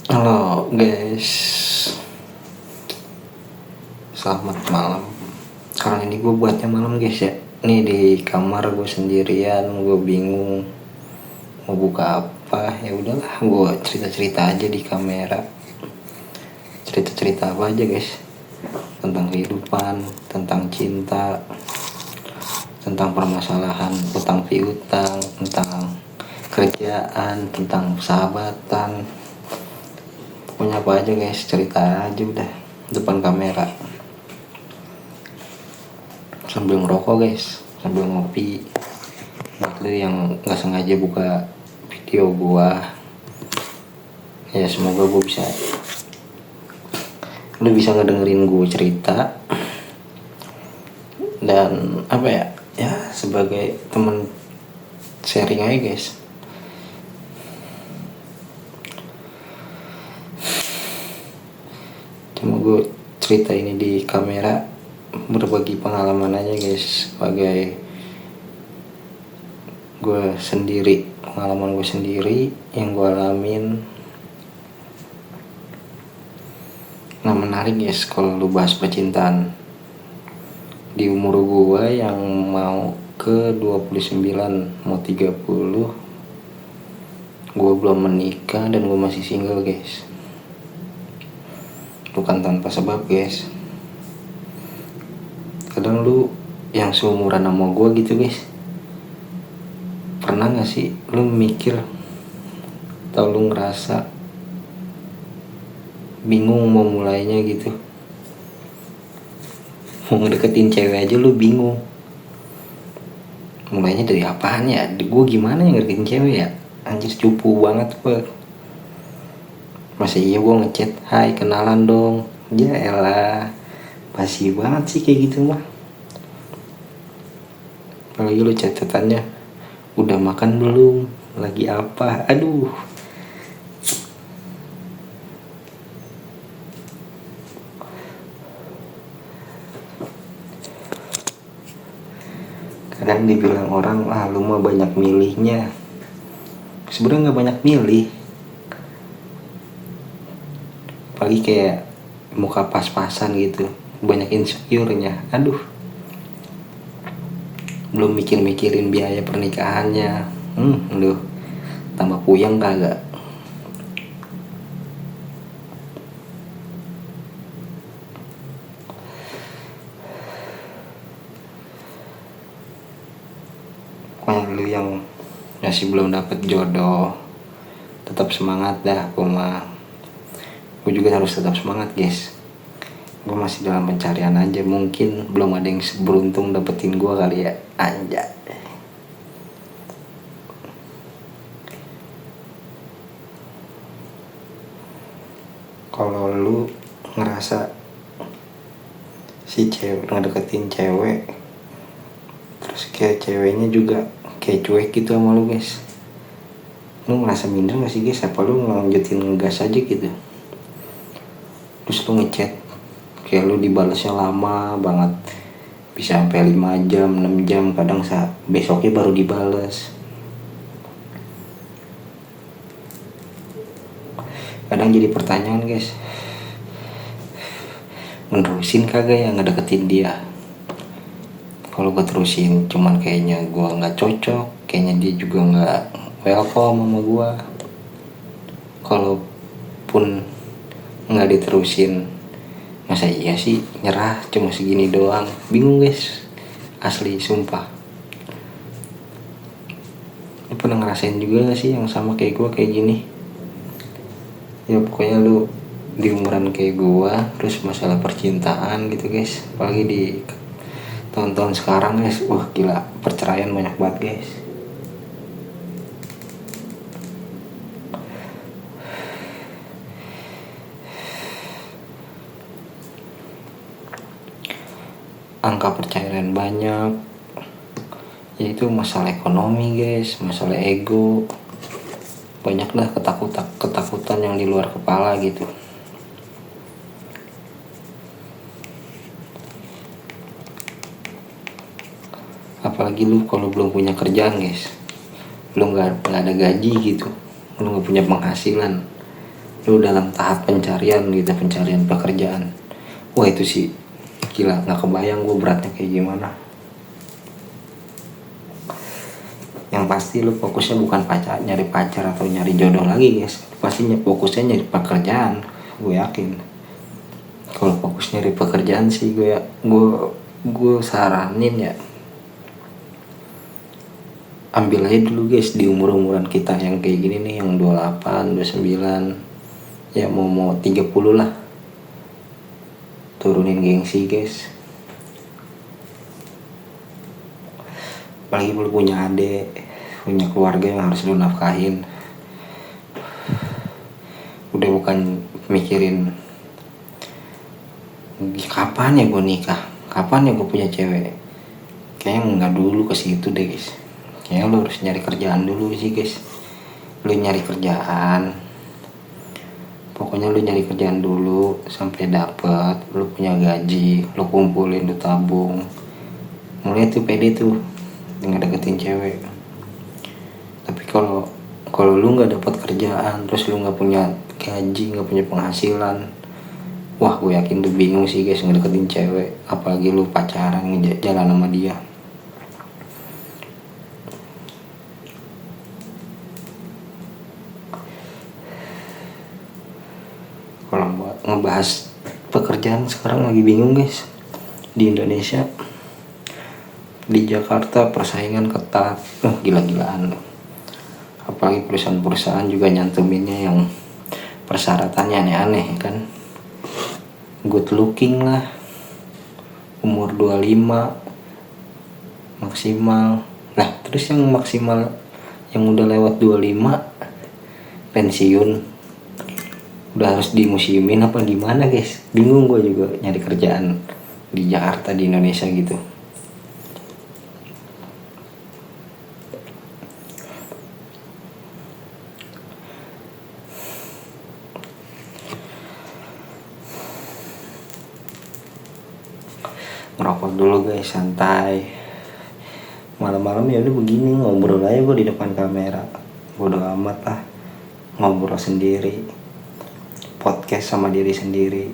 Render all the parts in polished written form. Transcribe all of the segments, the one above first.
Halo guys, selamat malam. Karena ini gue buatnya malam guys ya. Nih di kamar gue sendirian, gue bingung mau buka apa. Ya udahlah, gue cerita-cerita aja di kamera. Cerita-cerita apa aja guys? Tentang kehidupan, tentang cinta, tentang permasalahan utang piutang, tentang kerjaan, tentang persahabatan. Pokoknya apa aja guys, cerita aja udah depan kamera sambil ngerokok guys, sambil ngopi. Buat lu yang nggak sengaja buka video gua, ya semoga lu bisa ngedengerin gue cerita dan apa ya, sebagai temen sharing aja guys. Cuma gue cerita ini di kamera, berbagi pengalaman aja guys, sebagai gue sendiri, pengalaman gue sendiri yang gue alamin. Nah menarik guys kalau lu bahas percintaan di umur gue yang mau ke 29 mau 30. Gue belum menikah dan gue masih single guys. Bukan tanpa sebab guys. Kadang lu yang seumuran sama gue gitu guys, pernah gak sih lu mikir atau lu ngerasa bingung mau mulainya gitu? Mau ngedeketin cewek aja lu bingung mulainya dari apaan ya? Gue gimana yang ngedeketin cewek ya? Anjir cupu banget gue. Masa iya gue ngechat, hai kenalan dong. Ya elah, basi banget sih kayak gitu mah. Apalagi lu catatannya, udah makan belum? Lagi apa? Aduh. Kadang dibilang orang, lu mah banyak milihnya. Sebenarnya gak banyak milih. Apalagi kayak muka pas-pasan gitu, banyak insecure-nya. Aduh, belum mikirin biaya pernikahannya. Aduh, tambah puyeng kagak. Pokoknya lu yang masih belum dapet jodoh, tetap semangat dah. Gue juga harus tetap semangat guys. Gue masih dalam pencarian aja, mungkin belum ada yang beruntung dapetin gue kali ya. Anjay. Kalau lu ngerasa si cewek ngedeketin cewek terus kayak ceweknya juga kayak cuek gitu sama lu guys, lu ngerasa minder gak sih guys? Apa lu ngelanjutin ngegas aja gitu? Terus lu ngechat kayak lu dibalasnya lama banget, bisa sampai 5 jam 6 jam, kadang saat besoknya baru dibales. Kadang jadi pertanyaan guys, menerusin kagak ya ngedeketin dia? Kalau gue terusin cuman kayaknya gue nggak cocok, kayaknya dia juga nggak welcome sama gue. Kalaupun nggak diterusin, masa iya sih nyerah cuma segini doang? Bingung guys, asli sumpah. Lu pernah ngerasain juga gak sih yang sama kayak gue kayak gini? Ya pokoknya lu di umuran kayak gue, terus masalah percintaan gitu guys, apalagi di tahun-tahun sekarang guys, wah gila, perceraian banyak banget guys. Angka perceraian banyak, yaitu masalah ekonomi guys, masalah ego, banyaklah ketakutan yang di luar kepala gitu. Apalagi lu kalau belum punya kerjaan guys, lu nggak ada gaji gitu, lu nggak punya penghasilan, lu dalam tahap pencarian gitu, pencarian pekerjaan. Wah itu sih gila, nggak kebayang gue beratnya kayak gimana. Yang pasti lu fokusnya bukan nyari pacar atau nyari jodoh lagi guys, pastinya fokusnya nyari pekerjaan. Gue yakin kalau fokus nyari pekerjaan sih gue saranin ya ambil aja dulu guys di umuran kita yang kayak gini nih, yang 28, 29, ya mau 30 lah. Turunin gengsi guys, apalagi lu punya adik, punya keluarga yang harus lu nafkahin. Udah bukan mikirin kapan ya gue nikah, kapan ya gue punya cewek. Kayaknya nggak dulu ke situ deh guys. Kayaknya lu harus nyari kerjaan dulu sih guys. Lu nyari kerjaan, pokoknya lu nyari kerjaan dulu sampai dapet, lu punya gaji, lu kumpulin, lu tabung. Mulai tuh pede tuh ngedeketin cewek. Tapi kalau lu nggak dapat kerjaan, terus lu nggak punya gaji, nggak punya penghasilan, wah gue yakin tuh bingung sih guys ngedeketin cewek. Apalagi lu pacaran jalan sama dia. Kalau ngebahas pekerjaan sekarang lagi bingung guys. Di Indonesia, di Jakarta persaingan ketat, gila-gilaan. Apalagi perusahaan-perusahaan juga nyantuminnya yang persyaratannya aneh-aneh kan. Good looking lah, umur 25 maksimal. Nah terus yang maksimal yang udah lewat 25 pensiun, udah harus dimusimin apa gimana guys. Bingung gue juga nyari kerjaan di Jakarta, di Indonesia gitu. Ngerokok dulu guys, santai. Malam-malam ya udah begini ngobrol aja gue di depan kamera. Bodo amat lah, ngobrol sendiri, podcast sama diri sendiri.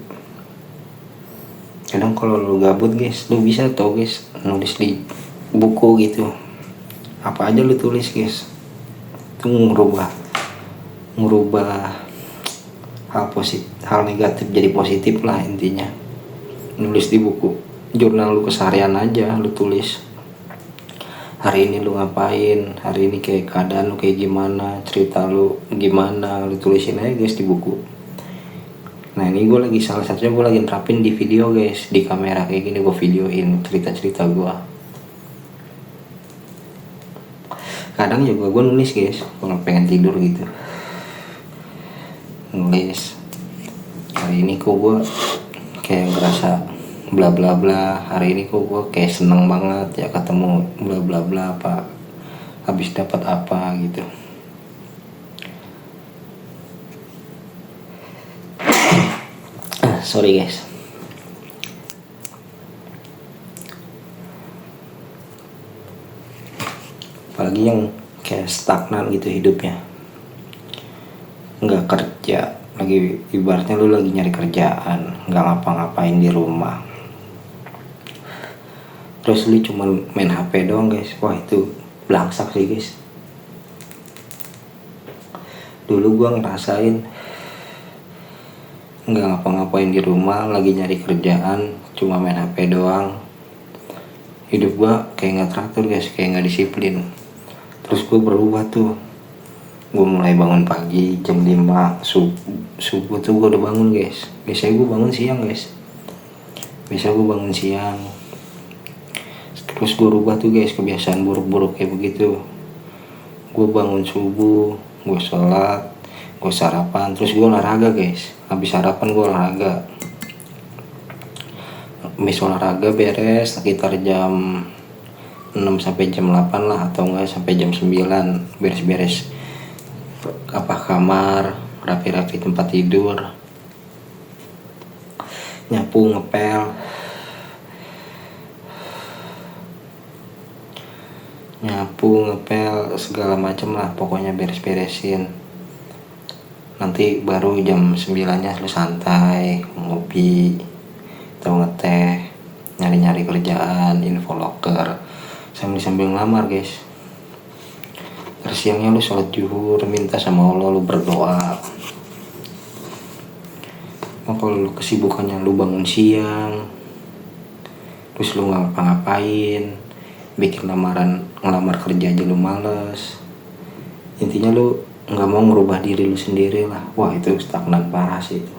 Kadang kalau lu gabut guys, lu bisa tau guys nulis di buku gitu. Apa aja lu tulis guys, itu ngerubah hal negatif jadi positif lah intinya. Nulis di buku, jurnal lu keseharian aja lu tulis. Hari ini lu ngapain, hari ini kayak keadaan lu kayak gimana, cerita lu gimana, lu tulisin aja guys di buku. Nah ini gue lagi salah satunya gue lagi nerapin di video guys, di kamera kayak gini gue videoin cerita-cerita gue. Kadang juga gue nulis guys kalau pengen tidur gitu, nulis hari ini kok gue kayak ngerasa bla bla bla, hari ini kok gue kayak seneng banget ya ketemu bla bla bla, apa habis dapat apa gitu. Sorry guys. Apalagi yang kayak stagnan gitu hidupnya, nggak kerja, lagi ibaratnya lu lagi nyari kerjaan, nggak ngapa-ngapain di rumah, terus lu cuman main HP doang guys. Wah itu belangsak sih guys. Dulu gua ngerasain nggak ngapa-ngapain di rumah, lagi nyari kerjaan, cuma main HP doang. Hidup gua kayak nggak teratur guys, kayak nggak disiplin. Terus gua berubah tuh, gua mulai bangun pagi jam 5 subuh tuh gua udah bangun guys. Biasanya gua bangun siang guys, terus gua rubah tuh guys kebiasaan buruk-buruk kayak begitu. Gua bangun subuh, gua sholat, gue sarapan, terus gue olahraga guys. Habis sarapan gue olahraga, habis olahraga beres sekitar jam 6 sampai jam 8 lah, atau enggak sampai jam 9. Beres-beres apa kamar, rapi-rapi tempat tidur, nyapu, ngepel segala macem lah, pokoknya beres-beresin. nanti baru jam 9-nya lu santai ngopi atau ngeteh, nyari-nyari kerjaan, info loker sambil ngelamar guys. Terus siangnya lu sholat zuhur, minta sama Allah, lu berdoa. Kalau lu kesibukannya lu bangun siang, terus lu nggak ngapa-ngapain, bikin ngelamar kerja aja lu males, intinya lu nggak mau ngerubah diri lu sendiri lah, wah itu stagnan parah sih itu.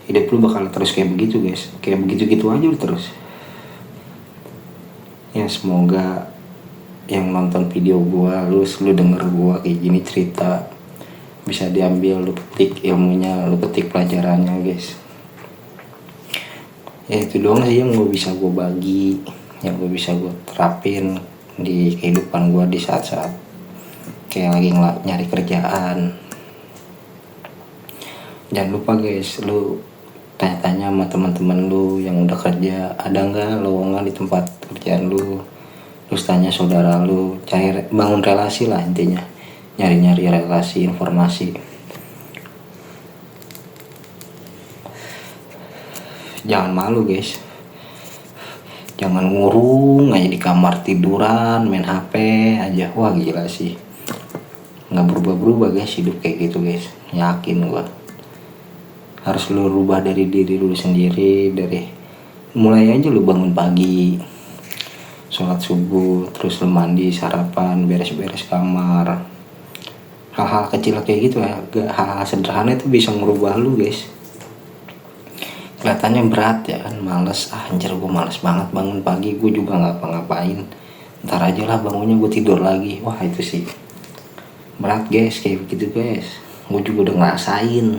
Hidup lu bakal terus kayak begitu guys, kayak begitu-gitu aja lu terus. Ya semoga yang nonton video gua, lu denger gua kayak gini cerita, bisa diambil, lu petik ilmunya, lu petik pelajarannya guys. Ya itu doang sih yang bisa gue bagi, yang gue bisa gue terapin di kehidupan gue di saat-saat kayak lagi nyari kerjaan. Jangan lupa guys, lu tanya-tanya sama teman-teman lu yang udah kerja, ada nggak lowongan di tempat kerjaan lu. Terus tanya saudara lu, cari bangun relasi lah intinya, nyari-nyari relasi, informasi. Jangan malu guys, jangan ngurung aja di kamar tiduran main HP aja, wah gila sih, nggak berubah guys hidup kayak gitu guys. Yakin gua harus lu rubah dari diri lu sendiri, dari mulai aja lu bangun pagi, sholat subuh, terus lu mandi, sarapan, beres-beres kamar. Hal-hal kecil kayak gitu ya, hal-hal sederhana itu bisa ngerubah lu guys. Kelihatannya berat ya kan, males, anjir gue males banget bangun pagi, gue juga nggak apa-ngapain, ntar aja lah bangunnya gue tidur lagi. Wah itu sih berat guys, kayak begitu guys, gue juga udah ngerasain.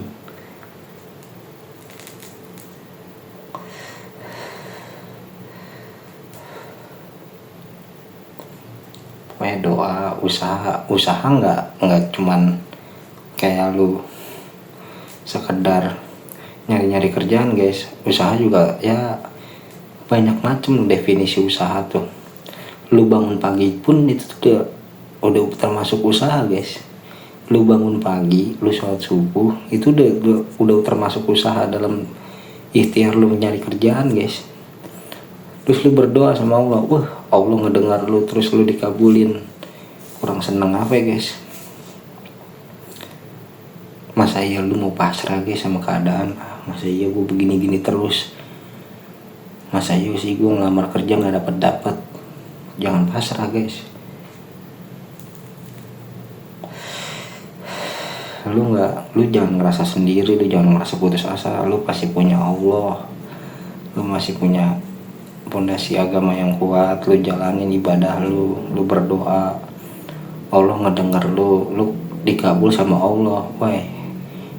Pokoknya doa, usaha nggak cuman kayak lu sekedar nyari-nyari kerjaan guys. Usaha juga ya banyak macam definisi usaha tuh. Lu bangun pagi pun itu tuh udah termasuk usaha guys. Lu bangun pagi, lu sholat subuh, itu udah termasuk usaha dalam ikhtiar lu mencari kerjaan guys. Terus lu berdoa sama Allah, wah Allah ngedengar lu, terus lu dikabulin. Kurang seneng apa ya guys? Masa iya lu mau pasrah guys sama keadaan? Masa iya gue begini-gini terus? Masa iya sih gue ngelamar kerja gak dapet? Jangan pasrah guys. Lu jangan ngerasa sendiri, lu jangan ngerasa putus asa. Lu pasti punya Allah, lu masih punya pondasi agama yang kuat. Lu jalanin ibadah lu berdoa, Allah ngedenger lu dikabul sama Allah. Wah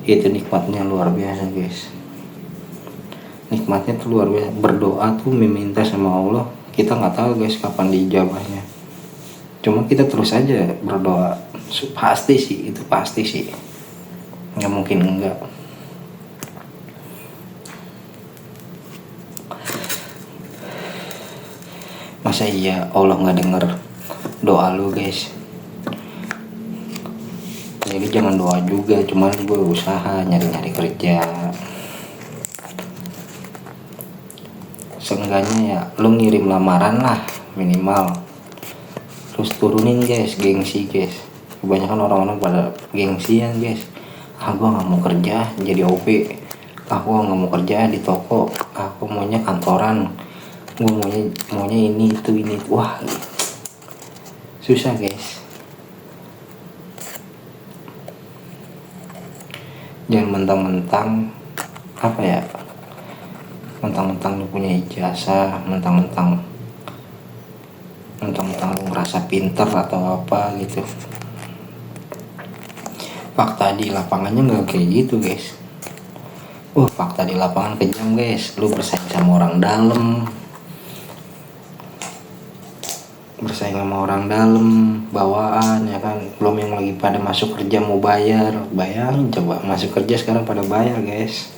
itu nikmatnya luar biasa guys, nikmatnya tuh luar biasa. Berdoa tuh meminta sama Allah, kita nggak tahu guys kapan diijabahnya, cuma kita terus aja berdoa. Pasti sih, itu pasti sih, nggak mungkin enggak. Masa iya Allah nggak denger doa lu guys? Jadi jangan doa juga, cuman gue usaha nyari kerja. Seenggaknya ya lu ngirim lamaran lah minimal. Terus turunin guys gengsi guys. Kebanyakan orang-orang pada gengsian guys. Gue gak mau kerja jadi OP, aku gak mau kerja di toko, aku maunya kantoran, gue maunya ini itu. Wah susah guys. Jangan mentang-mentang apa ya, mentang-mentang lu punya ijazah, mentang-mentang lu ngerasa pinter atau apa gitu. Fakta di lapangannya nggak kayak gitu guys. Fakta di lapangan kejam guys. Lu bersaing sama orang dalam, bawaan ya kan. Belum yang lagi pada masuk kerja mau bayar. Bayangin coba masuk kerja sekarang pada bayar guys.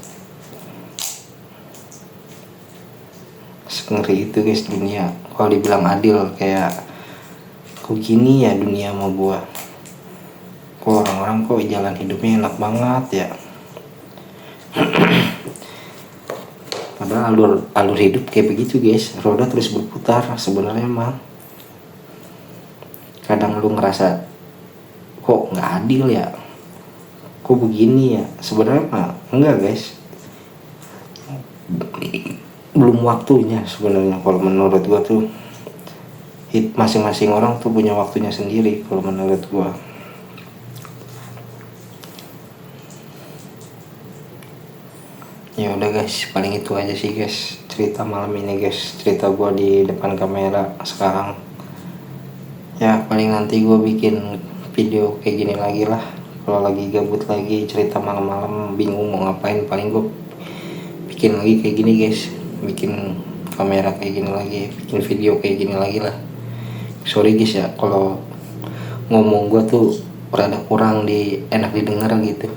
Ngeri itu guys dunia. Kalau dibilang adil, kayak kok gini ya dunia sama gua, kok orang-orang kok jalan hidupnya enak banget ya. Padahal alur hidup kayak begitu guys, roda terus berputar sebenarnya mah. Kadang lu ngerasa kok nggak adil ya, kok begini ya, sebenarnya mah enggak guys, belum waktunya sebenarnya. Kalau menurut gua tuh masing-masing orang tuh punya waktunya sendiri kalau menurut gua. Ya udah guys, paling itu aja sih guys cerita malam ini guys, cerita gua di depan kamera sekarang. Ya paling nanti gua bikin video kayak gini lagi lah, kalau lagi gabut lagi cerita malam-malam bingung mau ngapain, paling gua bikin lagi kayak gini guys, bikin kamera kayak gini lagi, bikin video kayak gini lagi lah. Sorry guys ya kalau ngomong gua tuh rada kurang enak didengar gitu.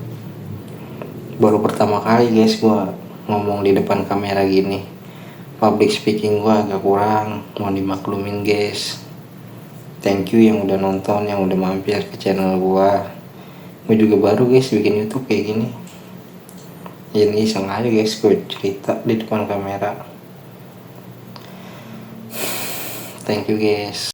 Baru pertama kali guys gua ngomong di depan kamera gini, public speaking gua agak kurang, mau dimaklumin guys. Thank you yang udah nonton, yang udah mampir ke channel gua juga baru guys bikin YouTube kayak gini. Ini iseng aja guys gue cerita di depan kamera. Thank you guys.